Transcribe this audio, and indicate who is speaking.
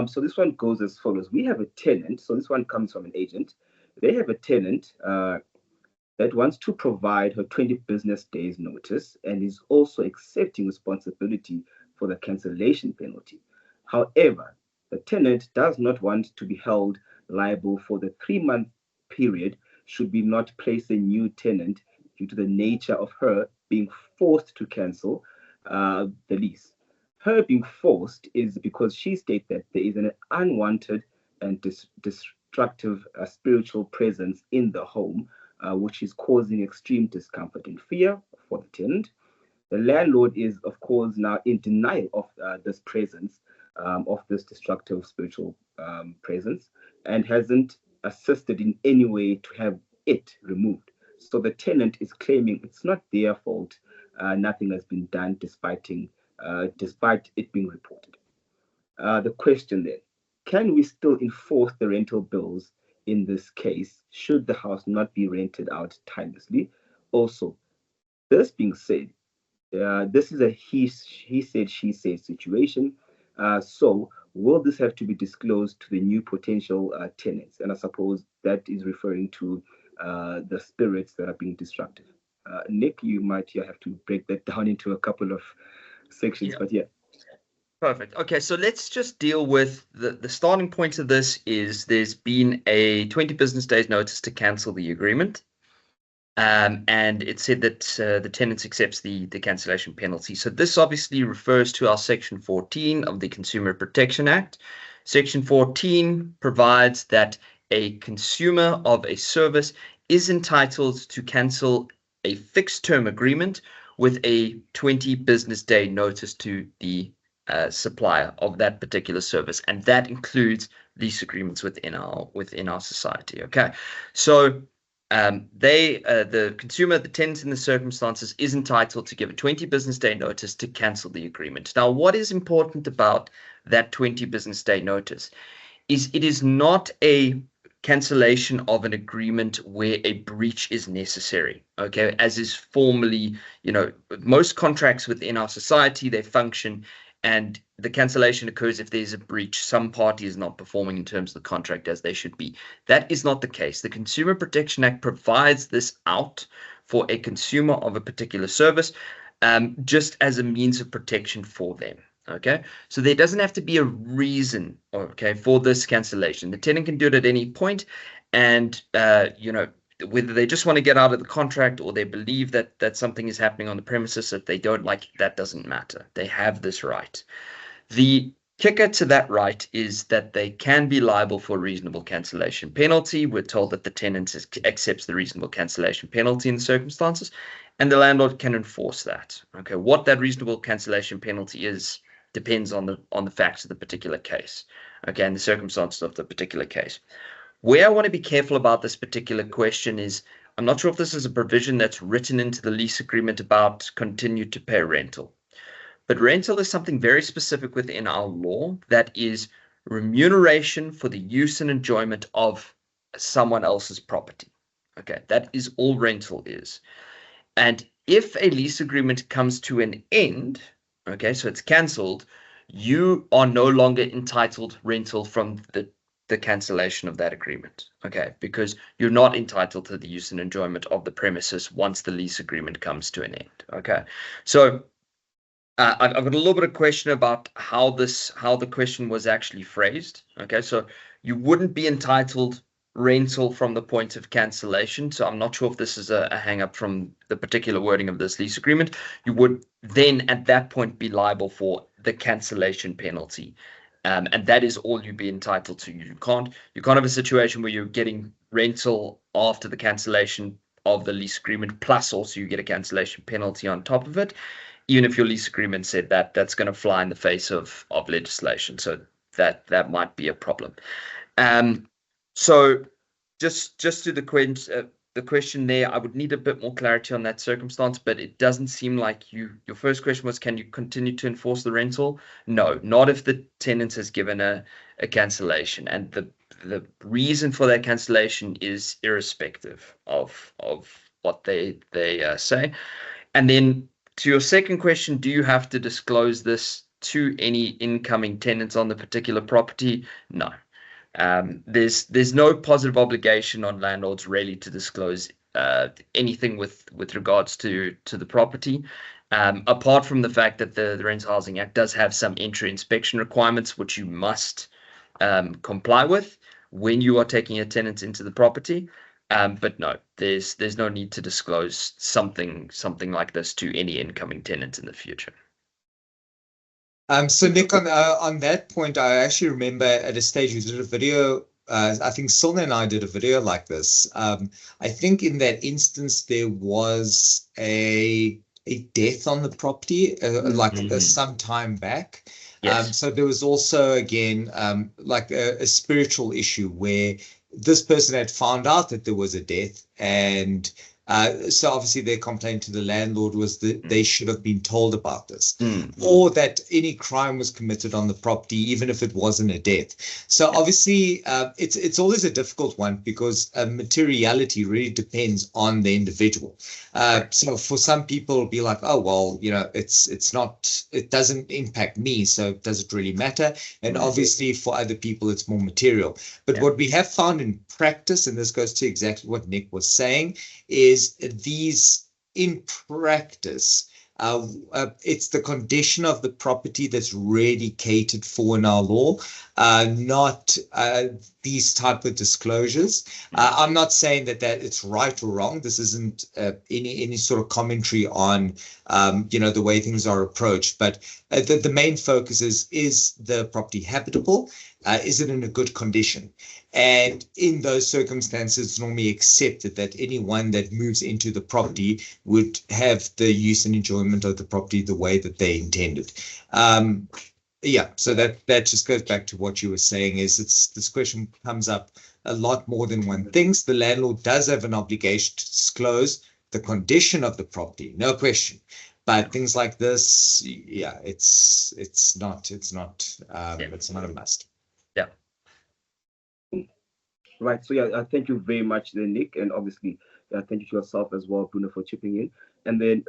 Speaker 1: So this one goes as follows. We have a tenant. So this one comes from an agent. They have a tenant that wants to provide her 20 business days notice and is also accepting responsibility for the cancellation penalty. However, the tenant does not want to be held liable for the 3-month period should we not place a new tenant due to the nature of her being forced to cancel the lease. Her being forced is because she states that there is an unwanted and destructive spiritual presence in the home, which is causing extreme discomfort and fear for the tenant. The landlord is, of course, now in denial of this presence, of this destructive spiritual presence, and hasn't assisted in any way to have it removed. So the tenant is claiming it's not their fault. Nothing has been done despite it being reported. The question then, can we still enforce the rental bills in this case should the house not be rented out timelessly? Also, this being said, this is a he said, she said situation. So, will this have to be disclosed to the new potential tenants? And I suppose that is referring to the spirits that are being destructive. Nick, you might have to break that down into a couple of sections, but yeah.
Speaker 2: Perfect. Okay, so let's just deal with the starting point of this is there's been a 20 business days notice to cancel the agreement. And it said that the tenant accepts the cancellation penalty. So this obviously refers to our Section 14 of the Consumer Protection Act. Section 14 provides that a consumer of a service is entitled to cancel a fixed term agreement with a 20 business day notice to the supplier of that particular service, and that includes lease agreements within our society. Okay, so the consumer, the tenant in the circumstances, is entitled to give a 20 business day notice to cancel the agreement. Now, what is important about that 20 business day notice is it is not a cancellation of an agreement where a breach is necessary, okay, as is formally, most contracts within our society, they function, and the cancellation occurs if there's a breach. Some party is not performing in terms of the contract as they should be. That is not the case. The Consumer Protection Act provides this out for a consumer of a particular service, just as a means of protection for them. Okay, so there doesn't have to be a reason, okay, for this cancellation. The tenant can do it at any point, and whether they just want to get out of the contract or they believe that something is happening on the premises that they don't like, that doesn't matter. They have this right. The kicker to that right is that they can be liable for a reasonable cancellation penalty. We're told that the tenant accepts the reasonable cancellation penalty in the circumstances, and the landlord can enforce that. Okay, what that reasonable cancellation penalty is depends on the facts of the particular case, okay, and the circumstances of the particular case. Where I want to be careful about this particular question is, I'm not sure if this is a provision that's written into the lease agreement about continue to pay rental. But rental is something very specific within our law that is remuneration for the use and enjoyment of someone else's property. Okay, that is all rental is. And if a lease agreement comes to an end, okay, so it's cancelled, you are no longer entitled rental from the cancellation of that agreement, okay, because you're not entitled to the use and enjoyment of the premises once the lease agreement comes to an end, okay. So I've got a little bit of question about how the question was actually phrased, okay. So you wouldn't be entitled rental from the point of cancellation. So I'm not sure if this is a hang up from the particular wording of this lease agreement. You would then at that point be liable for the cancellation penalty. And that is all you'd be entitled to. You can't have a situation where you're getting rental after the cancellation of the lease agreement, plus also you get a cancellation penalty on top of it. Even if your lease agreement said that, that's going to fly in the face of legislation. So that might be a problem. So just to the question there, I would need a bit more clarity on that circumstance, but it doesn't seem like your first question was, can you continue to enforce the rental? No, not if the tenant has given a cancellation, and the reason for that cancellation is irrespective of what they say. And then to your second question, do you have to disclose this to any incoming tenants on the particular property, no. There's no positive obligation on landlords really to disclose anything with regards to the property, apart from the fact that the Rental Housing Act does have some entry inspection requirements which you must comply with when you are taking a tenant into the property. But no, there's no need to disclose something like this to any incoming tenant in the future.
Speaker 3: So Nick, on that point, I actually remember at a stage we did a video. I think Silna and I did a video like this. I think in that instance there was a death on the property, some time back.
Speaker 2: Yes.
Speaker 3: So there was also again like a spiritual issue where this person had found out that there was a death, and so obviously their complaint to the landlord was that they should have been told about this, or that any crime was committed on the property, even if it wasn't a death. So obviously it's always a difficult one because materiality really depends on the individual. So for some people it'll be like, oh well, you know, it doesn't impact me, so does it really matter? And obviously for other people it's more material. But what we have found in practice, and this goes to exactly what Nick was saying, is these in practice, it's the condition of the property that's really catered for in our law, not these type of disclosures. I'm not saying that it's right or wrong. This isn't any sort of commentary on the way things are approached, but the main focus is the property habitable? Is it in a good condition? And in those circumstances, it's normally accepted that anyone that moves into the property would have the use and enjoyment of the property the way that they intended. So that just goes back to what you were saying, is this question comes up a lot more than one thinks. The landlord does have an obligation to disclose the condition of the property, no question. But things like this, it's not a must.
Speaker 2: Yeah.
Speaker 1: Right. So thank you very much, then, Nick, and obviously thank you to yourself as well, Bruno, for chipping in. And then